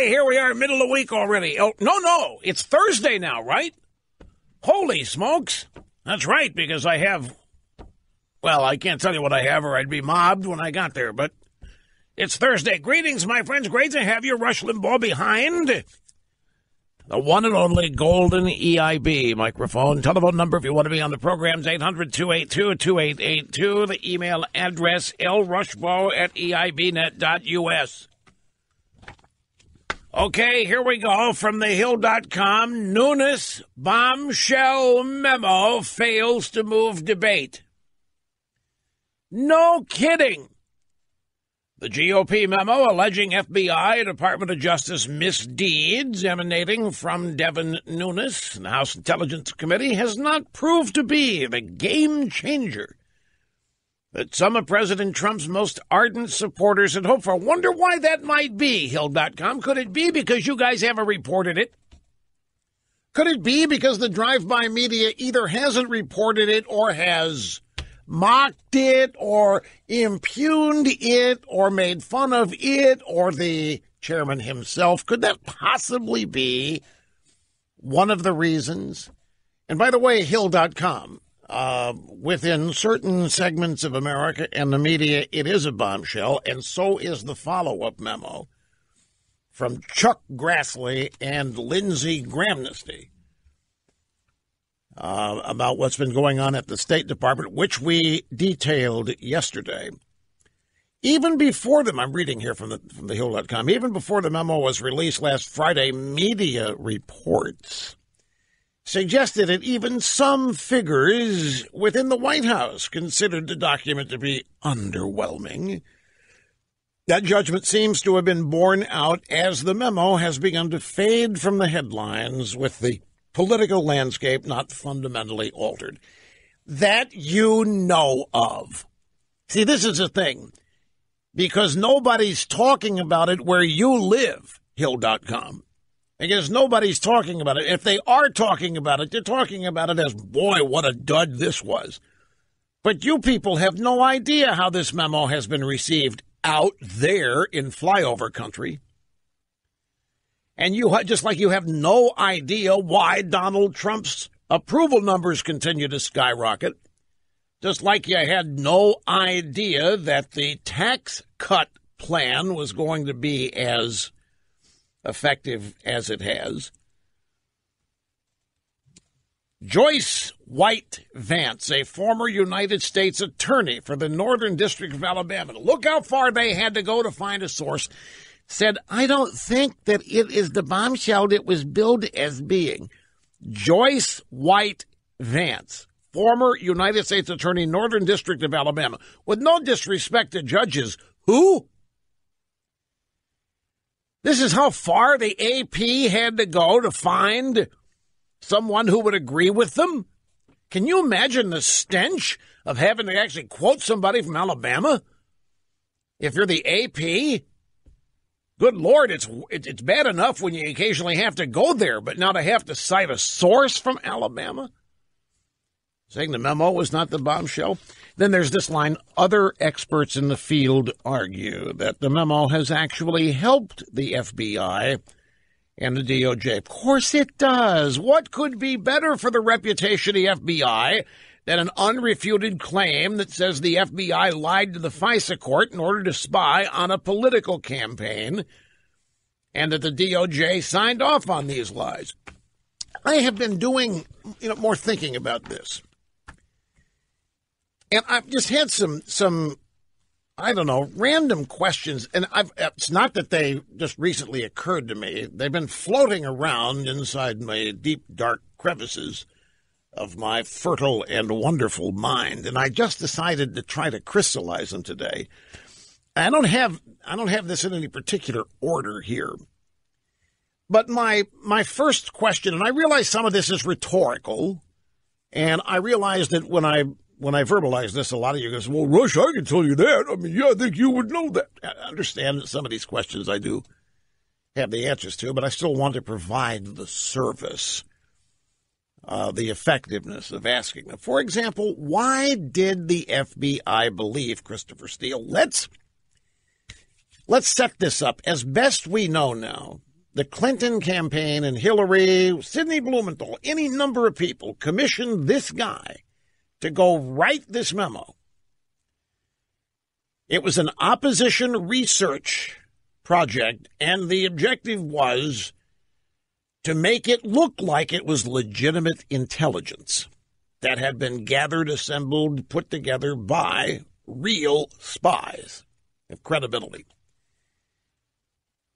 Okay, here we are, middle of the week already. Oh, no, it's Thursday now, right? Holy smokes. That's right, because I have, well, I can't tell you what I have or I'd be mobbed when I got there, but it's Thursday. Greetings, my friends. Great to have you. Rush Limbaugh behind the one and only golden EIB microphone. Telephone number if you want to be on the program's 800-282-2882. The email address lrushbaugh@eibnet.us. Okay, here we go from thehill.com. Nunes bombshell memo fails to move debate. No kidding. The GOP memo alleging FBI, Department of Justice misdeeds emanating from Devin Nunes, the House Intelligence Committee, has not proved to be the game changer that some of President Trump's most ardent supporters had hoped for. Wonder why that might be, Hill.com. Could it be because you guys haven't reported it? Could it be because the drive-by media either hasn't reported it or has mocked it or impugned it or made fun of it, or the chairman himself? Could that possibly be one of the reasons? And by the way, Hill.com, within certain segments of America and the media, it is a bombshell, and so is the follow-up memo from Chuck Grassley and Lindsey Grahamnesty about what's been going on at the State Department, which we detailed yesterday. Even before them, I'm reading here from the Hill.com, even before the memo was released last Friday, media reports suggested that even some figures within the White House considered the document to be underwhelming. That judgment seems to have been borne out as the memo has begun to fade from the headlines, with the political landscape not fundamentally altered. That you know of. See, this is the thing. Because nobody's talking about it where you live, Hill.com. Because nobody's talking about it. If they are talking about it, they're talking about it as, boy, what a dud this was. But you people have no idea how this memo has been received out there in flyover country. And you, just like you have no idea why Donald Trump's approval numbers continue to skyrocket, just like you had no idea that the tax cut plan was going to be as effective as it has. Joyce White Vance, a former United States attorney for the Northern District of Alabama, look how far they had to go to find a source, said, I don't think that it is the bombshell it was billed as being. Joyce White Vance, former United States Attorney, Northern District of Alabama, with no disrespect to judges. Who? This is how far the AP had to go to find someone who would agree with them? Can you imagine the stench of having to actually quote somebody from Alabama? If you're the AP, good Lord, it's bad enough when you occasionally have to go there, but now to have to cite a source from Alabama saying the memo was not the bombshell. Then there's this line, other experts in the field argue that the memo has actually helped the FBI and the DOJ. Of course it does. What could be better for the reputation of the FBI than an unrefuted claim that says the FBI lied to the FISA court in order to spy on a political campaign, and that the DOJ signed off on these lies? I have been doing, more thinking about this. And I've just had some random questions. And it's not that they just recently occurred to me. They've been floating around inside my deep, dark crevices of my fertile and wonderful mind. And I just decided to try to crystallize them today. I don't have this in any particular order here. But my first question, and I realize some of this is rhetorical, and I realize that when I verbalize this, a lot of you go, well, Rush, I can tell you that. I mean, yeah, I think you would know that. I understand that some of these questions I do have the answers to, but I still want to provide the service, the effectiveness of asking them. For example, why did the FBI believe Christopher Steele? Let's set this up. As best we know now, the Clinton campaign and Hillary, Sidney Blumenthal, any number of people commissioned this guy to go write this memo. It was an opposition research project, and the objective was to make it look like it was legitimate intelligence that had been gathered, assembled, put together by real spies of credibility.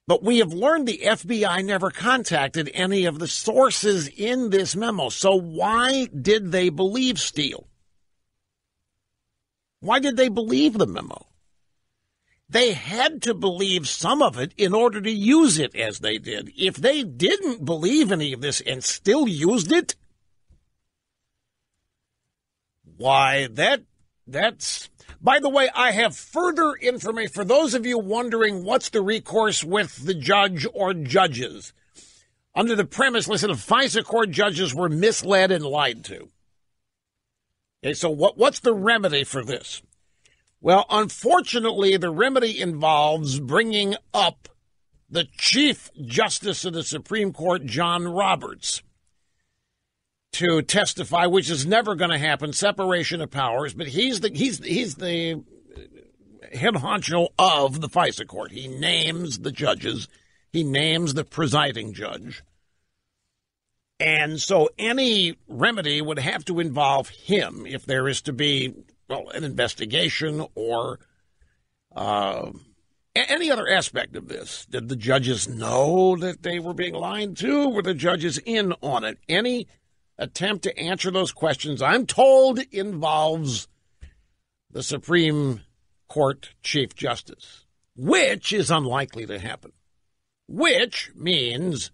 But we have learned the FBI never contacted any of the sources in this memo. So why did they believe Steele? Why did they believe the memo? They had to believe some of it in order to use it as they did. If they didn't believe any of this and still used it, why, that's... By the way, I have further information. For those of you wondering what's the recourse with the judge or judges, under the premise, listen, if FISA court judges were misled and lied to. Okay, so what's the remedy for this? Well, unfortunately, the remedy involves bringing up the Chief Justice of the Supreme Court, John Roberts, to testify, which is never going to happen, separation of powers, but he's the head honcho of the FISA court. He names the judges. He names the presiding judge. And so any remedy would have to involve him if there is to be, well, an investigation or any other aspect of this. Did the judges know that they were being lied to? Were the judges in on it? Any attempt to answer those questions, I'm told, involves the Supreme Court Chief Justice, which is unlikely to happen, which means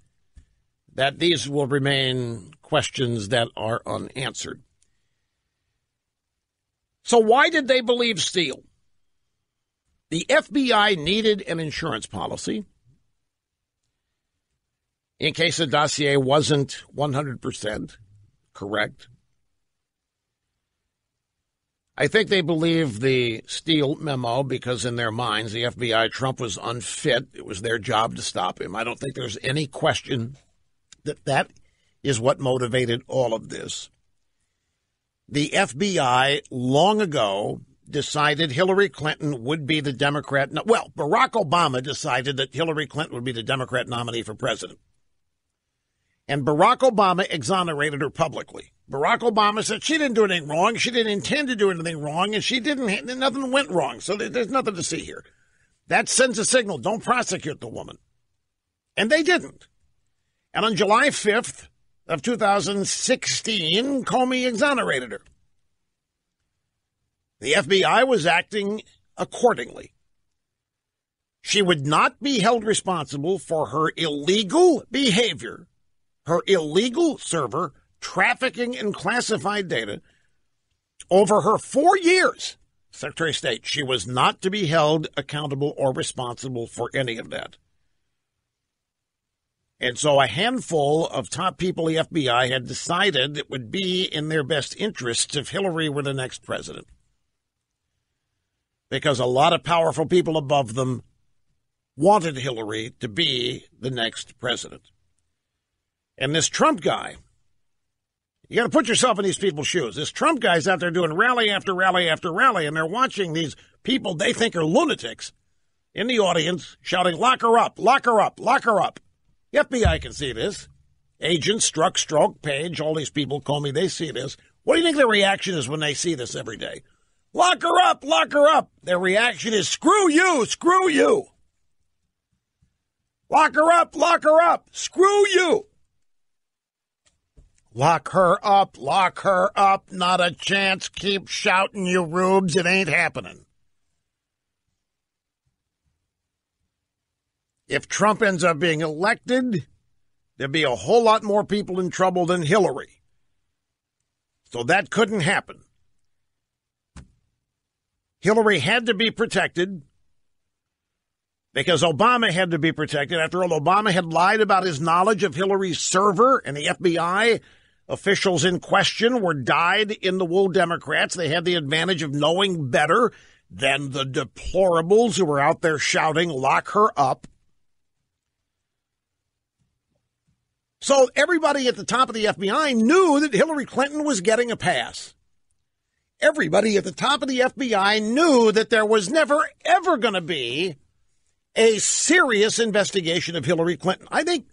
that these will remain questions that are unanswered. So why did they believe Steele? The FBI needed an insurance policy in case the dossier wasn't 100% correct. I think they believed the Steele memo because in their minds, the FBI, Trump was unfit. It was their job to stop him. I don't think there's any question that that is what motivated all of this. The FBI long ago decided Hillary Clinton would be the Democrat. Well, Barack Obama decided that Hillary Clinton would be the Democrat nominee for president. And Barack Obama exonerated her publicly. Barack Obama said she didn't do anything wrong. She didn't intend to do anything wrong, and nothing went wrong. So there's nothing to see here. That sends a signal. Don't prosecute the woman. And they didn't. And on July 5th of 2016, Comey exonerated her. The FBI was acting accordingly. She would not be held responsible for her illegal behavior, her illegal server, trafficking in classified data over her 4 years. Secretary of State, she was not to be held accountable or responsible for any of that. And so a handful of top people of the FBI had decided it would be in their best interests if Hillary were the next president. Because a lot of powerful people above them wanted Hillary to be the next president. And this Trump guy, you got to put yourself in these people's shoes. This Trump guy's out there doing rally after rally after rally, and they're watching these people they think are lunatics in the audience shouting, "Lock her up, lock her up, lock her up." The FBI can see this. Agents, Strzok, Page, all these people, Comey, they see this. What do you think their reaction is when they see this every day? Lock her up, lock her up. Their reaction is, screw you, screw you. Lock her up, screw you. Lock her up, not a chance. Keep shouting, you rubes. It ain't happening. If Trump ends up being elected, there'd be a whole lot more people in trouble than Hillary. So that couldn't happen. Hillary had to be protected because Obama had to be protected. After all, Obama had lied about his knowledge of Hillary's server, and the FBI officials in question were dyed-in-the-wool Democrats. They had the advantage of knowing better than the deplorables who were out there shouting, "Lock her up." So everybody at the top of the FBI knew that Hillary Clinton was getting a pass. Everybody at the top of the FBI knew that there was never, ever going to be a serious investigation of Hillary Clinton. I think,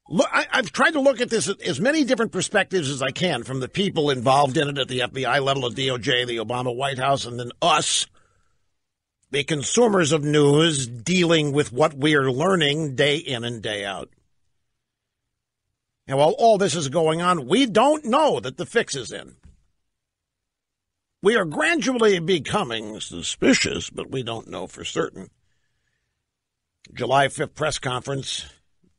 look, I've tried to look at this at as many different perspectives as I can, from the people involved in it at the FBI level, the DOJ, the Obama White House, and then us, the consumers of news, dealing with what we are learning day in and day out. And while all this is going on, we don't know that the fix is in. We are gradually becoming suspicious, but we don't know for certain. July 5th press conference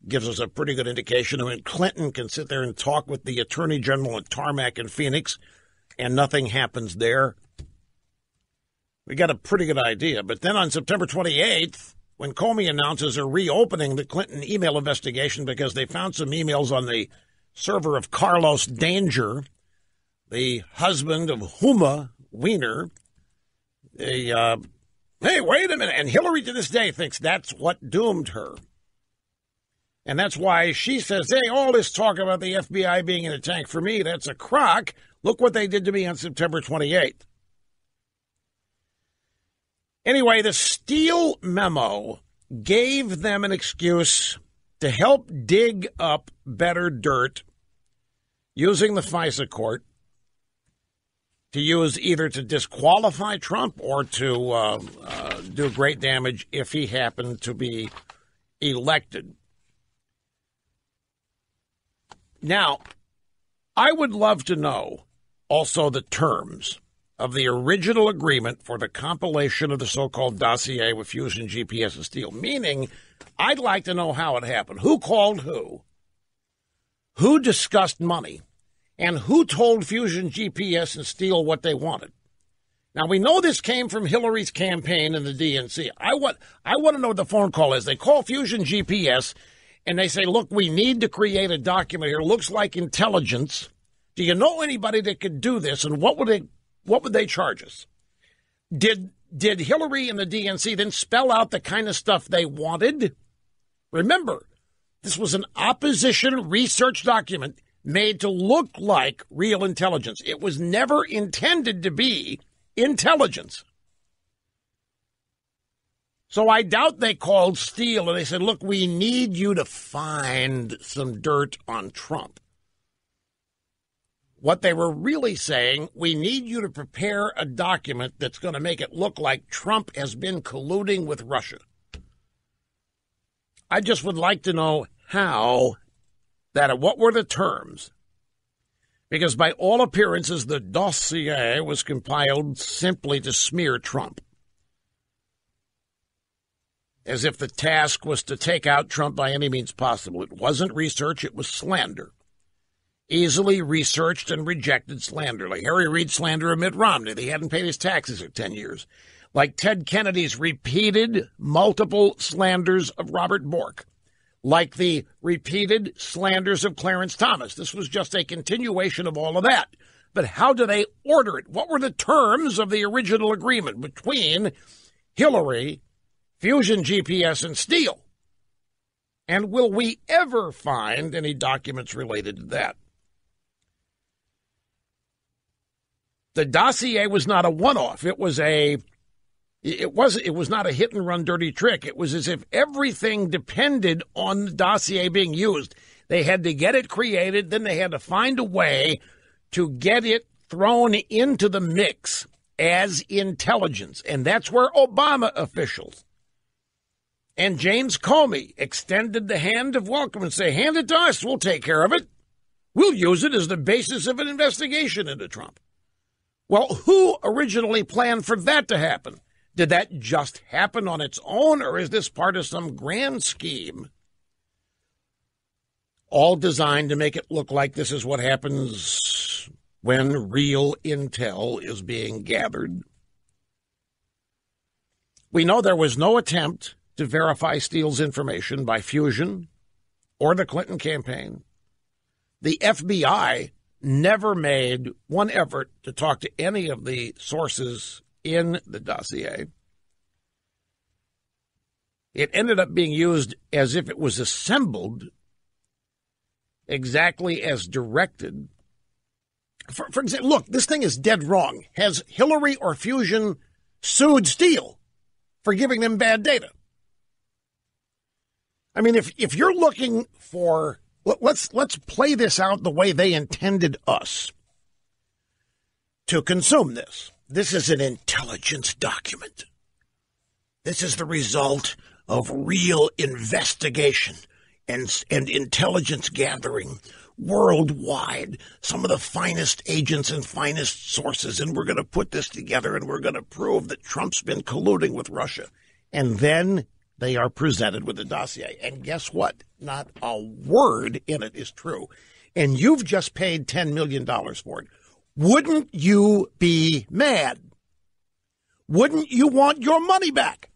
gives us a pretty good indication. I mean, Clinton can sit there and talk with the Attorney General at Tarmac in Phoenix, and nothing happens there. We got a pretty good idea. But then on September 28th, when Comey announces they're reopening the Clinton email investigation because they found some emails on the server of Carlos Danger, the husband of Huma Weiner, hey, wait a minute. And Hillary to this day thinks that's what doomed her. And that's why she says, hey, all this talk about the FBI being in a tank, for me, that's a crock. Look what they did to me on September 28th. Anyway, the Steele memo gave them an excuse to help dig up better dirt using the FISA court to use either to disqualify Trump or to do great damage if he happened to be elected. Now, I would love to know also the terms of the original agreement for the compilation of the so-called dossier with Fusion, GPS, and Steele. Meaning, I'd like to know how it happened. Who called who discussed money, and who told Fusion, GPS, and Steele what they wanted. Now, we know this came from Hillary's campaign in the DNC. I want to know what the phone call is. They call Fusion, GPS, and they say, look, we need to create a document here. Looks like intelligence. Do you know anybody that could do this, and what would they charge us? Did Hillary and the DNC then spell out the kind of stuff they wanted? Remember, this was an opposition research document made to look like real intelligence. It was never intended to be intelligence. So I doubt they called Steele and they said, look, we need you to find some dirt on Trump. What they were really saying, we need you to prepare a document that's going to make it look like Trump has been colluding with Russia. I just would like to know what were the terms? Because by all appearances, the dossier was compiled simply to smear Trump. As if the task was to take out Trump by any means possible. It wasn't research, it was slander. Easily researched and rejected slander, like Harry Reid slander of Mitt Romney. He hadn't paid his taxes for 10 years. Like Ted Kennedy's repeated multiple slanders of Robert Bork. Like the repeated slanders of Clarence Thomas. This was just a continuation of all of that. But how do they order it? What were the terms of the original agreement between Hillary, Fusion, GPS, and Steele? And will we ever find any documents related to that? The dossier was not a one-off. It was not a hit and run dirty trick. It was as if everything depended on the dossier being used. They had to get it created, then they had to find a way to get it thrown into the mix as intelligence. And that's where Obama officials and James Comey extended the hand of welcome and say, hand it to us, we'll take care of it. We'll use it as the basis of an investigation into Trump. Well, who originally planned for that to happen? Did that just happen on its own, or is this part of some grand scheme? All designed to make it look like this is what happens when real intel is being gathered. We know there was no attempt to verify Steele's information by Fusion or the Clinton campaign. The FBI never made one effort to talk to any of the sources in the dossier. It ended up being used as if it was assembled exactly as directed. For example, look, this thing is dead wrong. Has Hillary or Fusion sued Steele for giving them bad data? I mean, if you're looking for, let's play this out the way they intended us to consume this. This is an intelligence document. This is the result of real investigation and intelligence gathering worldwide, some of the finest agents and finest sources, and we're going to put this together and we're going to prove that Trump's been colluding with Russia. And then they are presented with a dossier. And guess what? Not a word in it is true. And you've just paid $10 million for it. Wouldn't you be mad? Wouldn't you want your money back?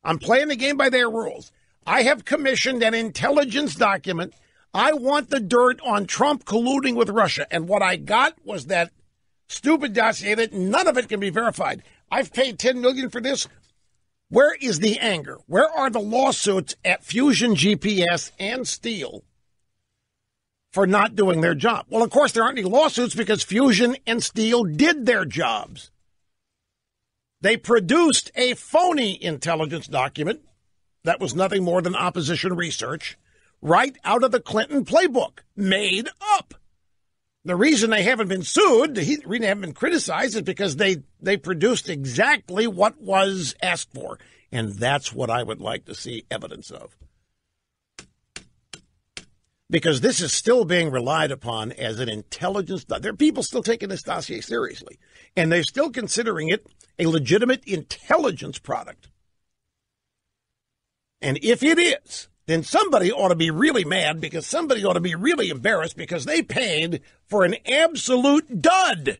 I'm playing the game by their rules. I have commissioned an intelligence document. I want the dirt on Trump colluding with Russia. And what I got was that stupid dossier that none of it can be verified. I've paid $10 million for this. Where is the anger? Where are the lawsuits at Fusion GPS and Steele for not doing their job? Well, of course, there aren't any lawsuits because Fusion and Steele did their jobs. They produced a phony intelligence document that was nothing more than opposition research right out of the Clinton playbook, made up. The reason they haven't been sued, the reason they haven't been criticized is because they produced exactly what was asked for. And that's what I would like to see evidence of. Because this is still being relied upon as an intelligence. There are people still taking this dossier seriously. And they're still considering it a legitimate intelligence product. And if it is, then somebody ought to be really mad because somebody ought to be really embarrassed because they paid for an absolute dud.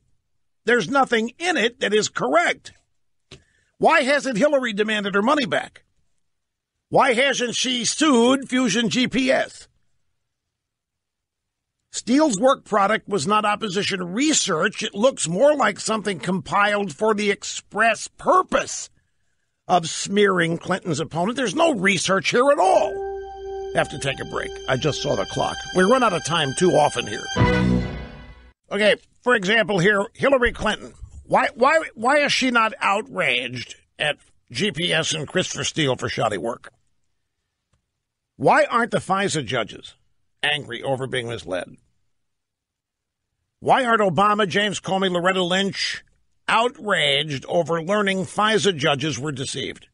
There's nothing in it that is correct. Why hasn't Hillary demanded her money back? Why hasn't she sued Fusion GPS? Steele's work product was not opposition research. It looks more like something compiled for the express purpose of smearing Clinton's opponent. There's no research here at all. Have to take a break. I just saw the clock. We run out of time too often here. Okay, for example here, Hillary Clinton. Why is she not outraged at GPS and Christopher Steele for shoddy work? Why aren't the FISA judges angry over being misled? Why aren't Obama, James Comey, Loretta Lynch outraged over learning FISA judges were deceived?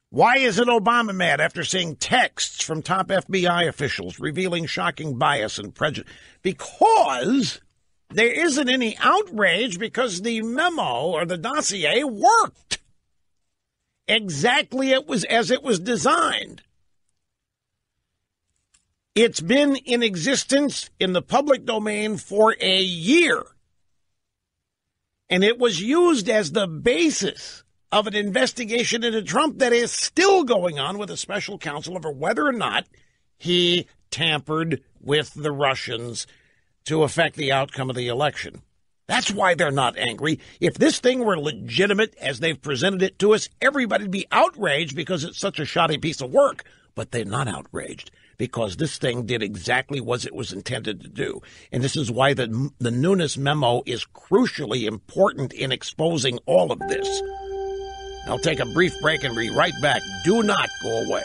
Why isn't Obama mad after seeing texts from top FBI officials revealing shocking bias and prejudice? Because there isn't any outrage because the memo or the dossier worked exactly as it was designed. It's been in existence in the public domain for a year. And it was used as the basis of an investigation into Trump that is still going on with a special counsel over whether or not he tampered with the Russians to affect the outcome of the election. That's why they're not angry. If this thing were legitimate as they've presented it to us, everybody'd be outraged because it's such a shoddy piece of work. But they're not outraged because this thing did exactly what it was intended to do. And this is why the Nunes memo is crucially important in exposing all of this. I'll take a brief break and be right back. Do not go away.